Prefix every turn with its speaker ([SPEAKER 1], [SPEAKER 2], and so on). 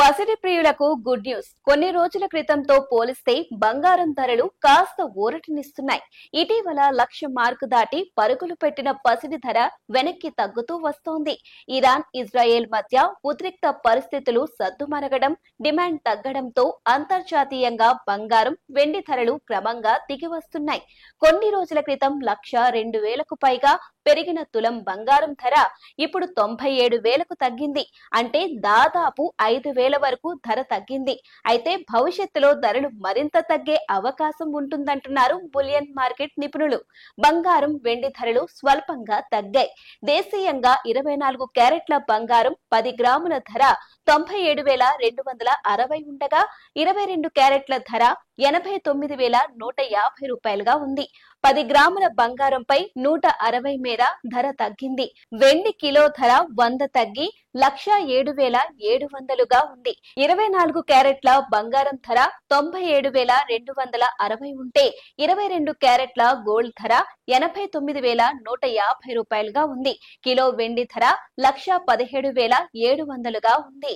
[SPEAKER 1] పసిడి ప్రియులకు good news. కొన్ని రోజుల క్రితంతో పోలిస్తే బంగారం ధరలు కాస్త ఊరటనిస్తున్నాయి. ఇటీవల 1,00,000 మార్కు దాటి పరుగులు పెట్టిన పసిడి ధర వెనక్కి తగ్గుతూ వస్తోంది. ఇరాన్, ఇజ్రాయెల్ మధ్య ఉద్రిక్త పరిస్థితులు సద్దుమణగడం, డిమాండ్ తగ్గడంతో అంతర్జాతీయంగా బంగారం, వెండి ధరలు క్రమంగా దిగివస్తున్నాయి. కొన్ని రోజుల క్రితం 1,02,000కు పైగా పెరిగిన తులం బంగారం ధర ఇప్పుడు 97,000కు తగ్గింది. అంటే దాదాపు 5,000 వరకు ధర తగ్గింది. అయితే భవిష్యత్తులో ధరలు మరింత తగ్గే అవకాశం ఉంటుందంటున్నారు బులియన్ మార్కెట్ నిపుణులు. బంగారం, వెండి ధరలు స్వల్పంగా తగ్గాయి. దేశీయంగా 24 క్యారెట్ల బంగారం 10 గ్రాముల ధర 97,260 ఉండగా 22 క్యారెట్ల ధర 89,150 రూపాయలుగా ఉంది. 10 గ్రాముల బంగారంపై 160 మేర ధర తగ్గింది. వెండి కిలో ధర 100 తగ్గి 107,700గా ఉంది. 24 క్యారెట్ల బంగారం ధర 97,260 ఉంటే 22 క్యారెట్ల గోల్డ్ ధర 89,150 రూపాయలుగా ఉంది. కిలో వెండి ధర 1,17,700గా ఉంది.